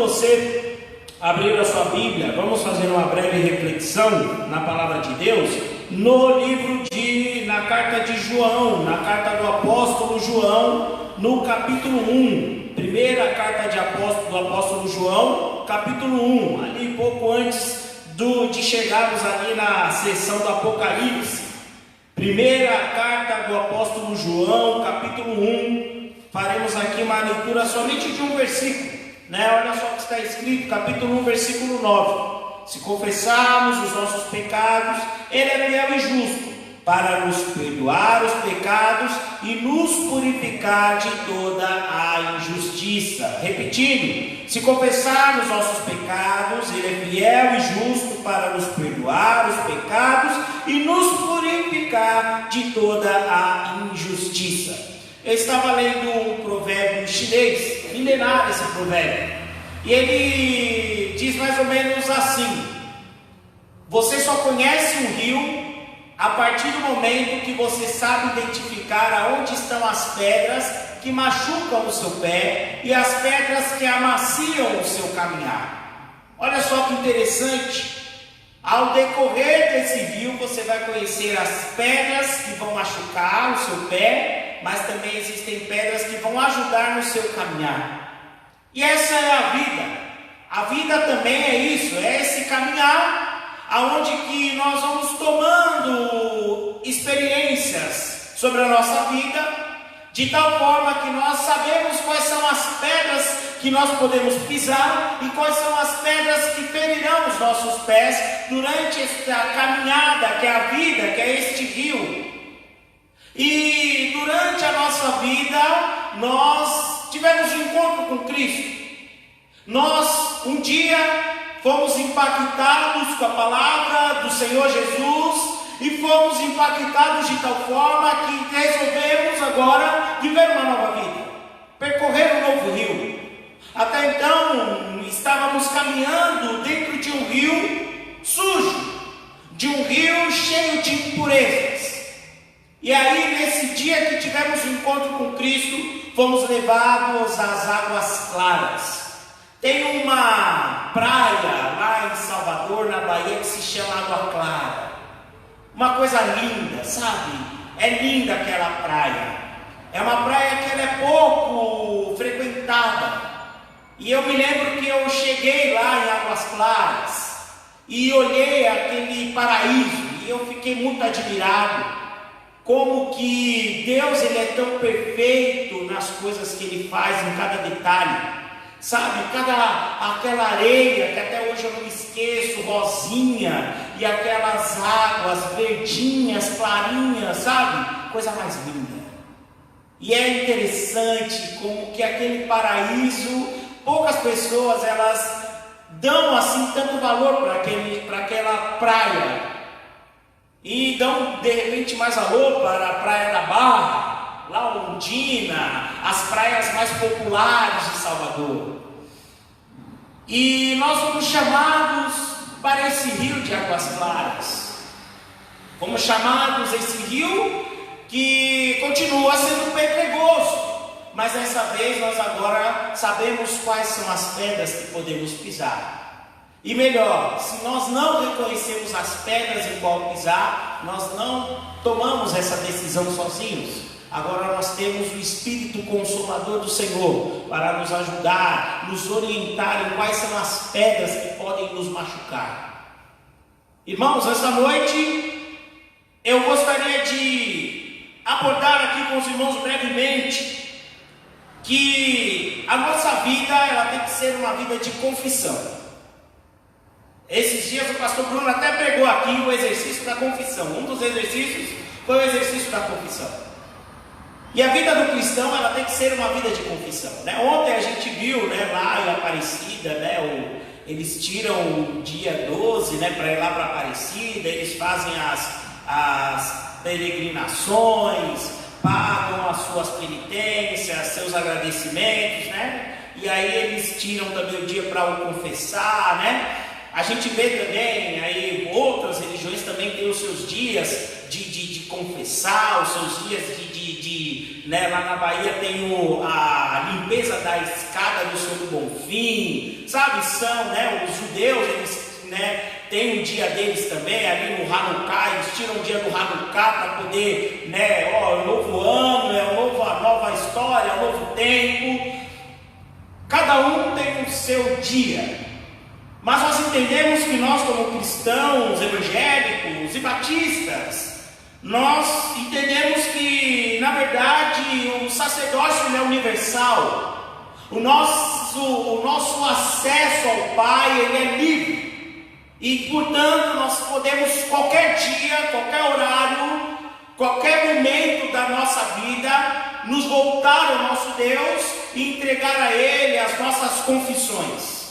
você abrir a sua Bíblia, vamos fazer uma breve reflexão na palavra de Deus, na carta de João, na carta do apóstolo João, no capítulo 1, primeira carta do apóstolo João, capítulo 1, ali pouco antes de chegarmos ali na seção do Apocalipse. Primeira carta do apóstolo João, capítulo 1, faremos aqui uma leitura somente de um versículo, Olha só o que está escrito, capítulo 1, versículo 9. Se confessarmos os nossos pecados, Ele é fiel e justo para nos perdoar os pecados e nos purificar de toda a injustiça. Repetindo, se confessarmos nossos pecados, Ele é fiel e justo para nos perdoar os pecados e nos purificar de toda a injustiça. Eu estava lendo um provérbio chinês, milenar esse provérbio, e ele diz mais ou menos assim: você só conhece um rio a partir do momento que você sabe identificar aonde estão as pedras que machucam o seu pé e as pedras que amaciam o seu caminhar. Olha só que interessante, ao decorrer desse rio você vai conhecer as pedras que vão machucar o seu pé, mas também existem pedras que vão ajudar no seu caminhar. E essa é a vida. A vida também é isso, é esse caminhar, aonde que nós vamos tomando experiências sobre a nossa vida, de tal forma que nós sabemos quais são as pedras que nós podemos pisar e quais são as pedras que ferirão os nossos pés durante esta caminhada que é a vida, que é este rio. E durante a nossa vida, nós tivemos um encontro com Cristo. Nós, um dia, fomos impactados com a palavra do Senhor Jesus e fomos impactados de tal forma que resolvemos agora viver uma nova vida, percorrer um novo rio. Até então, estávamos caminhando dentro de um rio sujo, de um rio cheio de impurezas. E aí, nesse dia que tivemos um encontro com Cristo, fomos levados às águas claras. Tem uma praia lá em Salvador, na Bahia, que se chama Água Clara. Uma coisa linda, sabe? É linda aquela praia. É uma praia que ela é pouco frequentada. E eu me lembro que eu cheguei lá em Águas Claras e olhei aquele paraíso e eu fiquei muito admirado. Como que Deus ele é tão perfeito nas coisas que Ele faz em cada detalhe, sabe? Aquela areia que até hoje eu não esqueço, rosinha, e aquelas águas verdinhas, clarinhas, sabe? Coisa mais linda. E é interessante como que aquele paraíso, poucas pessoas elas dão assim tanto valor para aquela praia. E dão de repente mais valor para a Praia da Barra, lá Londrina, as praias mais populares de Salvador. E nós fomos chamados para esse rio de Águas Claras. Fomos chamados a esse rio que continua sendo pedregoso, mas dessa vez nós agora sabemos quais são as pedras que podemos pisar. E melhor, se nós não reconhecemos as pedras em qual pisar, nós não tomamos essa decisão sozinhos. Agora nós temos o Espírito Consolador do Senhor para nos ajudar, nos orientar em quais são as pedras que podem nos machucar. Irmãos, essa noite eu gostaria de abordar aqui com os irmãos brevemente que a nossa vida ela tem que ser uma vida de confissão. Esses dias o pastor Bruno até pregou aqui o exercício da confissão. Um dos exercícios foi o exercício da confissão. E a vida do cristão ela tem que ser uma vida de confissão. Ontem a gente viu lá em Aparecida, eles tiram o dia 12 para ir lá para Aparecida, eles fazem as peregrinações, pagam as suas penitências, seus agradecimentos, e aí eles tiram também o dia para o confessar, A gente vê também, aí outras religiões também têm os seus dias de confessar, os seus dias de lá na Bahia tem a limpeza da escada do Senhor do Bonfim, sabe? São, os judeus, eles, tem um dia deles também, ali no Hanukkah, eles tiram o dia do Hanukkah para poder, é um novo ano, é uma nova história, é um novo tempo. Cada um tem o seu dia. Mas nós entendemos que nós, como cristãos, evangélicos e batistas, nós entendemos que, na verdade, o sacerdócio é universal. O nosso acesso ao Pai, ele é livre. E, portanto, nós podemos, qualquer dia, qualquer horário, qualquer momento da nossa vida, nos voltar ao nosso Deus e entregar a Ele as nossas confissões.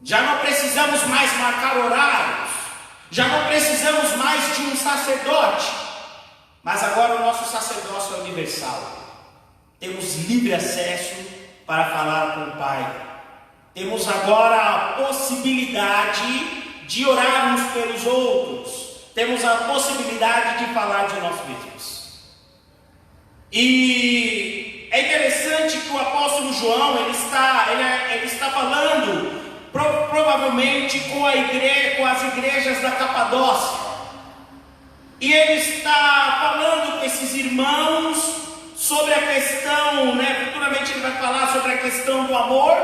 Já não precisamos mais marcar horários, já não precisamos mais de um sacerdote, mas agora o nosso sacerdócio é universal. Temos livre acesso para falar com o Pai. Temos agora a possibilidade de orar uns pelos outros. Temos a possibilidade de falar de nós mesmos. E é interessante que o apóstolo João, ele está falando provavelmente com as igrejas da Capadócia. E ele está falando com esses irmãos sobre a questão, futuramente ele vai falar sobre a questão do amor,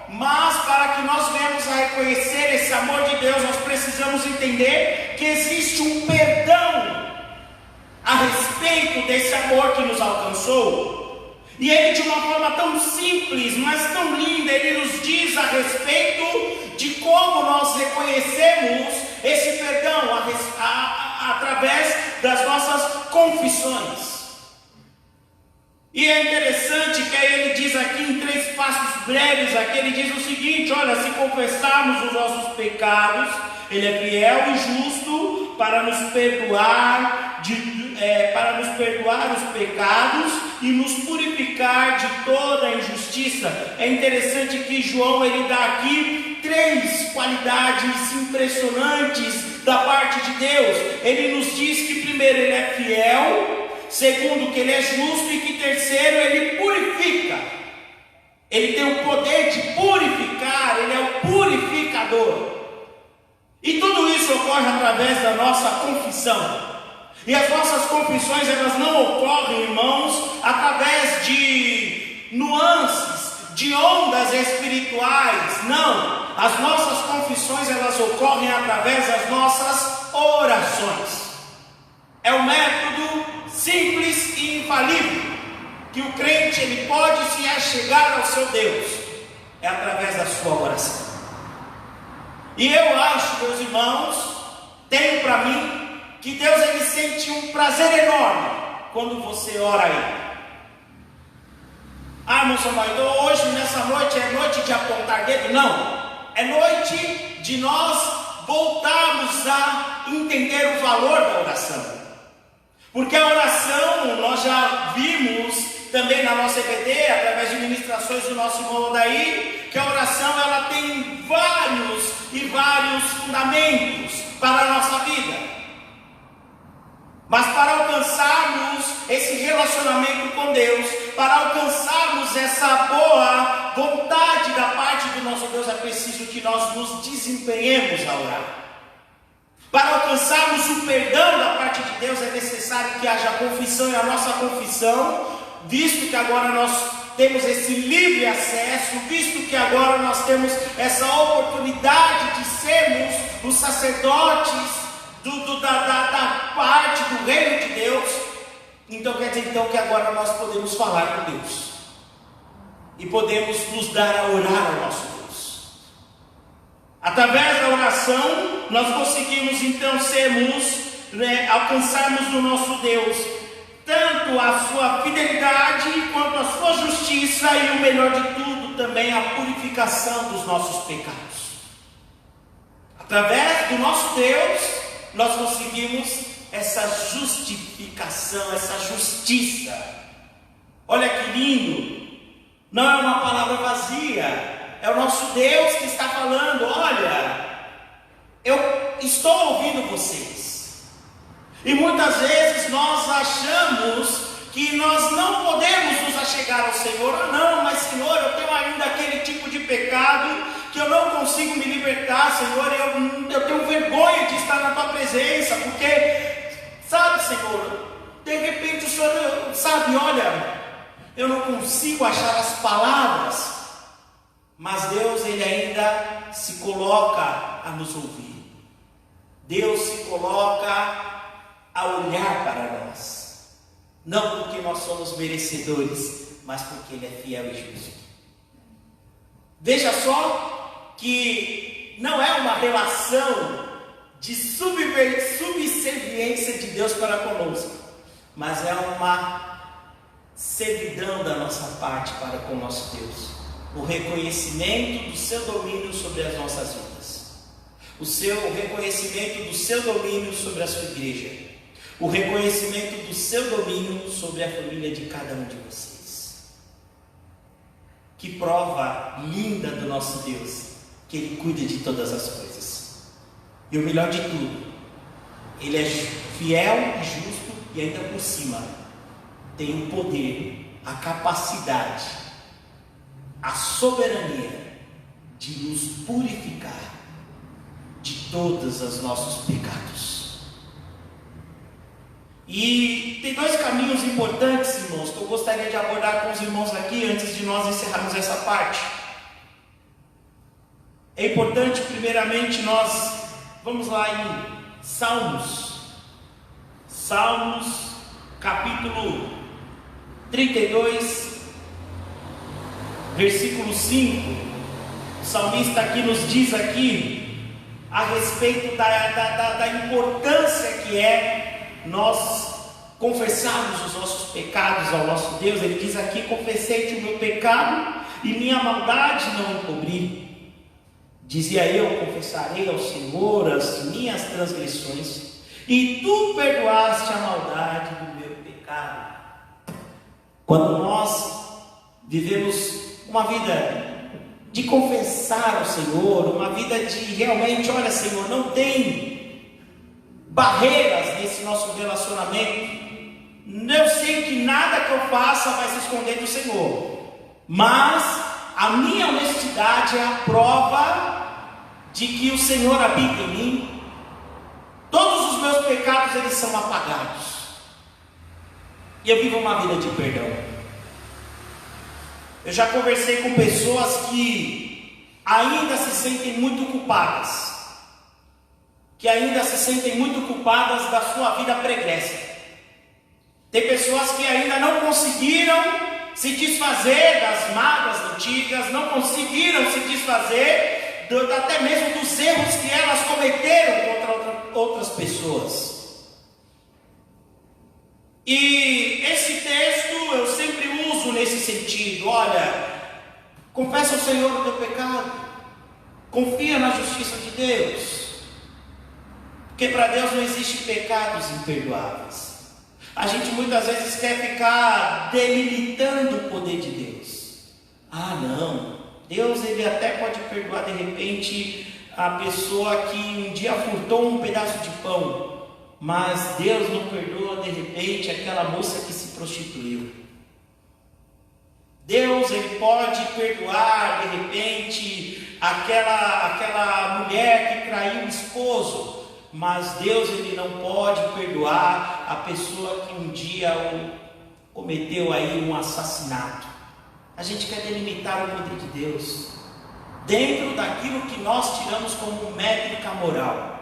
mas para que nós venhamos a reconhecer esse amor de Deus, nós precisamos entender que existe um perdão a respeito desse amor que nos alcançou. E ele, de uma forma tão simples, mas tão linda, ele nos diz a respeito de como nós reconhecemos esse perdão através das nossas confissões. E é interessante que aí ele diz aqui em 3 passos breves, aqui ele diz o seguinte: olha, se confessarmos os nossos pecados, ele é fiel e justo para nos perdoar os pecados e nos purificar de toda a injustiça. É interessante que João, ele dá aqui 3 qualidades impressionantes da parte de Deus. Ele nos diz que primeiro ele é fiel, segundo que ele é justo e que terceiro ele purifica. Ele tem o poder de purificar, ele é o purificador. E tudo isso ocorre através da nossa confissão. E as nossas confissões, elas não ocorrem, irmãos, através de nuances, de ondas espirituais. Não, as nossas confissões, elas ocorrem através das nossas orações. É um método simples e infalível que o crente ele pode se achegar ao seu Deus, é através da sua oração. E eu acho, meus irmãos, tenho para mim que Deus ele sente um prazer enorme quando você ora a Ele. Irmão Samuel, então hoje, nessa noite, é noite de apontar dedo? Não, é noite de nós voltarmos a entender o valor da oração. Porque a oração, nós já vimos também na nossa EBD, através de ministrações do nosso irmão Odair, que a oração ela tem vários fundamentos para a nossa vida. Mas para alcançarmos esse relacionamento com Deus, para alcançarmos essa boa vontade da parte do nosso Deus, é preciso que nós nos desempenhemos a orar. Para alcançarmos o perdão da parte de Deus, é necessário que haja confissão, e a nossa confissão, visto que agora nós temos esse livre acesso, visto que agora nós temos essa oportunidade de sermos os sacerdotes da parte do reino de Deus, então quer dizer então que agora nós podemos falar com Deus e podemos nos dar a orar ao nosso Deus. Através da oração nós conseguimos então alcançarmos do nosso Deus tanto a sua fidelidade quanto a sua justiça, e o melhor de tudo também a purificação dos nossos pecados. Através do nosso Deus nós conseguimos essa justificação, essa justiça. Olha que lindo, não é uma palavra vazia, é o nosso Deus que está falando: olha, eu estou ouvindo vocês. E muitas vezes nós achamos que nós não podemos nos achegar ao Senhor. Ah não, mas Senhor, eu tenho ainda aquele tipo de pecado que eu não consigo me libertar, Senhor, eu tenho vergonha de estar na tua presença, porque, sabe, Senhor, de repente o Senhor, sabe, olha, eu não consigo achar as palavras, mas Deus, Ele ainda se coloca a nos ouvir. Deus se coloca a olhar para nós, não porque nós somos merecedores, mas porque Ele é fiel e justo. Veja só que não é uma relação de subserviência de Deus para conosco, mas é uma servidão da nossa parte para com o nosso Deus, o reconhecimento do seu domínio sobre as nossas vidas, o reconhecimento do seu domínio sobre a sua igreja, o reconhecimento do seu domínio sobre a família de cada um de vocês. Que prova linda do nosso Deus, que Ele cuida de todas as coisas. E o melhor de tudo, Ele é fiel e justo, e ainda por cima tem o poder, a capacidade, a soberania de nos purificar de todos os nossos pecados. E tem dois caminhos importantes, irmãos, que eu gostaria de abordar com os irmãos aqui antes de nós encerrarmos essa parte. É importante, primeiramente, nós vamos lá em Salmos, capítulo 32, versículo 5. O salmista aqui nos diz aqui a respeito da importância que é nós confessarmos os nossos pecados ao nosso Deus. Ele diz aqui: confessei-te o meu pecado e minha maldade não encobri. Dizia eu: confessarei ao Senhor as minhas transgressões, e tu perdoaste a maldade do meu pecado. Quando nós vivemos uma vida de confessar ao Senhor, uma vida de realmente, olha Senhor, não tem barreiras nesse nosso relacionamento. Eu sei que nada que eu faça vai se esconder do Senhor, mas a minha honestidade é a prova de que o Senhor habita em mim. Todos os meus pecados, eles são apagados, e eu vivo uma vida de perdão. Eu já conversei com pessoas que ainda se sentem muito culpadas, da sua vida pregressa. Tem pessoas que ainda não conseguiram se desfazer das mágoas antigas, não conseguiram se desfazer até mesmo dos erros que elas cometeram contra outras pessoas. E esse texto eu sempre uso nesse sentido. Olha, confessa ao Senhor o teu pecado, confia na justiça de Deus, porque para Deus não existem pecados imperdoáveis. A gente muitas vezes quer ficar delimitando o poder de Deus. Ah não, Deus, Ele até pode perdoar de repente a pessoa que um dia furtou um pedaço de pão, mas Deus não perdoa de repente aquela moça que se prostituiu. Deus, Ele pode perdoar de repente aquela mulher que traiu o esposo, mas Deus, Ele não pode perdoar a pessoa que um dia cometeu aí um assassinato. A gente quer delimitar o poder de Deus dentro daquilo que nós tiramos como métrica moral.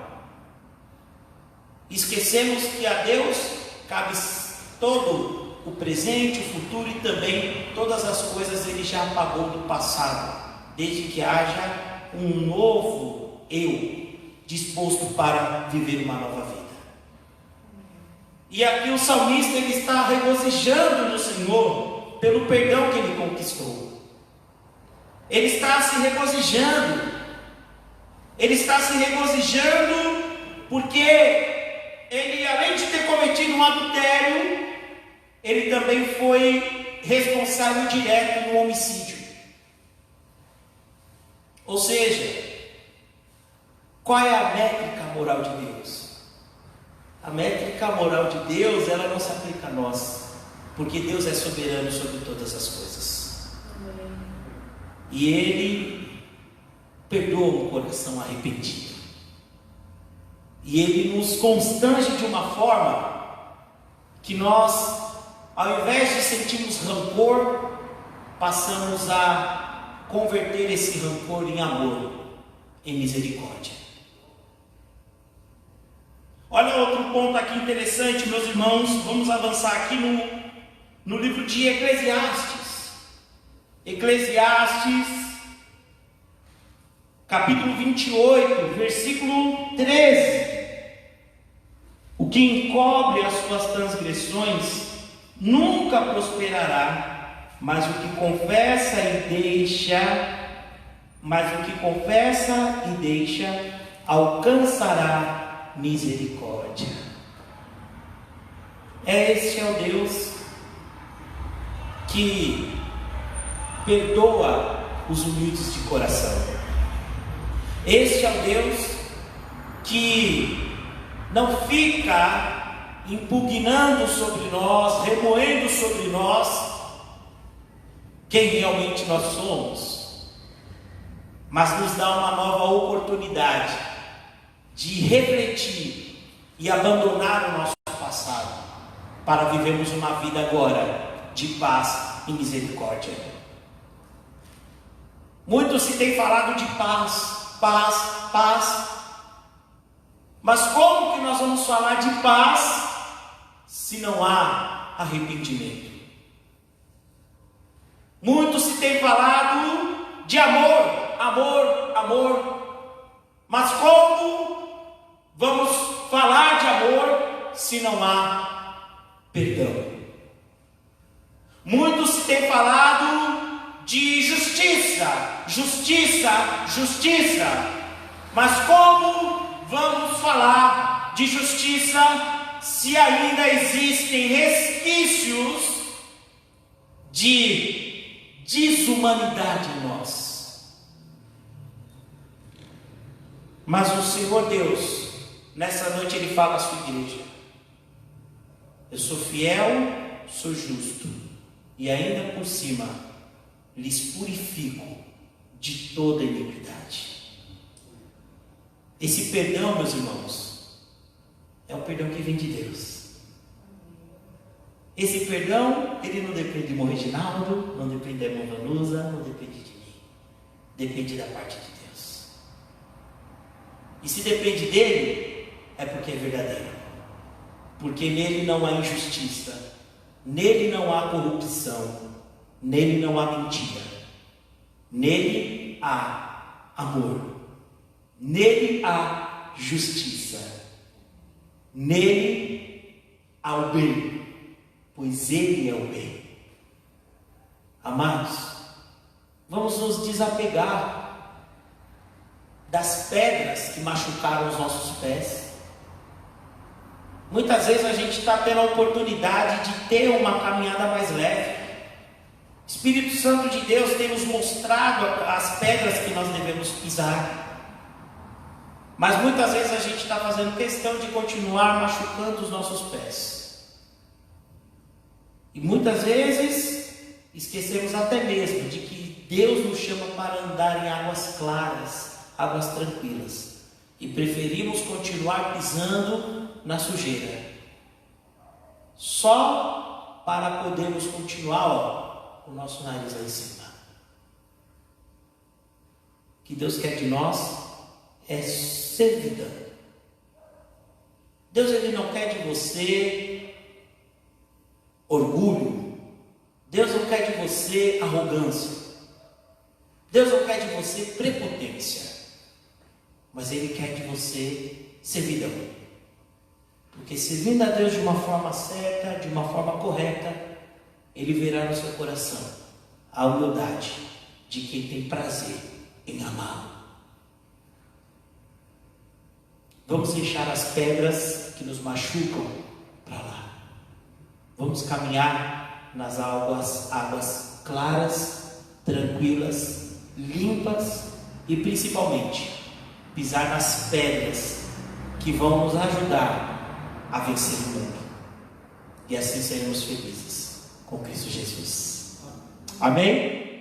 Esquecemos que a Deus cabe todo o presente, o futuro e também todas as coisas Ele já apagou do passado, desde que haja um novo eu disposto para viver uma nova vida. E aqui o salmista, ele está regozijando no Senhor pelo perdão que ele conquistou. Ele está se regozijando porque ele, além de ter cometido um adultério, ele também foi responsável direto no homicídio. Ou seja, qual é a métrica moral de Deus? A métrica moral de Deus, ela não se aplica a nós. Porque Deus é soberano sobre todas as coisas. E Ele perdoa o coração arrependido. E Ele nos constrange de uma forma que nós, ao invés de sentirmos rancor, passamos a converter esse rancor em amor, em misericórdia. Olha outro ponto aqui interessante, meus irmãos. Vamos avançar aqui no livro de Eclesiastes. Eclesiastes, capítulo 28, versículo 13. O que encobre as suas transgressões nunca prosperará, mas o que confessa e deixa alcançará misericórdia. Este é o Deus que perdoa os humildes de coração. Este é o Deus que não fica impugnando sobre nós, remoendo sobre nós quem realmente nós somos, mas nos dá uma nova oportunidade de refletir e abandonar o nosso passado para vivermos uma vida agora de paz e misericórdia. Muito se tem falado de paz, paz, paz. Mas como que nós vamos falar de paz se não há arrependimento? Muito se tem falado de amor, amor, amor. Mas como vamos falar de amor se não há perdão? Muito se tem falado de justiça, justiça, justiça. Mas como vamos falar de justiça se ainda existem resquícios de desumanidade em nós? Mas o Senhor Deus, nessa noite Ele fala à sua igreja: eu sou fiel, sou justo, e ainda por cima lhes purifico de toda iniquidade. Esse perdão, meus irmãos, é um perdão que vem de Deus. Esse perdão, ele não depende de irmão Reginaldo, não depende da irmã Vanusa, não depende de mim. Depende da parte de Deus. E se depende dele, é porque é verdadeiro. Porque nele não há injustiça, nele não há corrupção, nele não há mentira. Nele há amor. Nele há justiça, nele há o bem, pois Ele é o bem. Amados, vamos nos desapegar das pedras que machucaram os nossos pés. Muitas vezes a gente está tendo a oportunidade de ter uma caminhada mais leve. O Espírito Santo de Deus tem nos mostrado as pedras que nós devemos pisar. Mas muitas vezes a gente está fazendo questão de continuar machucando os nossos pés. E muitas vezes esquecemos até mesmo de que Deus nos chama para andar em águas claras, águas tranquilas. E preferimos continuar pisando na sujeira. Só para podermos continuar, com o nosso nariz lá em cima. O que Deus quer de nós é servidão. Deus, Ele não quer de você orgulho. Deus não quer de você arrogância. Deus não quer de você prepotência. Mas Ele quer de você servidão. Porque servindo a Deus de uma forma certa, de uma forma correta, Ele verá no seu coração a humildade de quem tem prazer em amá-lo. Vamos deixar as pedras que nos machucam para lá. Vamos caminhar nas águas claras, tranquilas, limpas e principalmente pisar nas pedras que vão nos ajudar a vencer o mundo. E assim seremos felizes. com Cristo Jesus. Amém?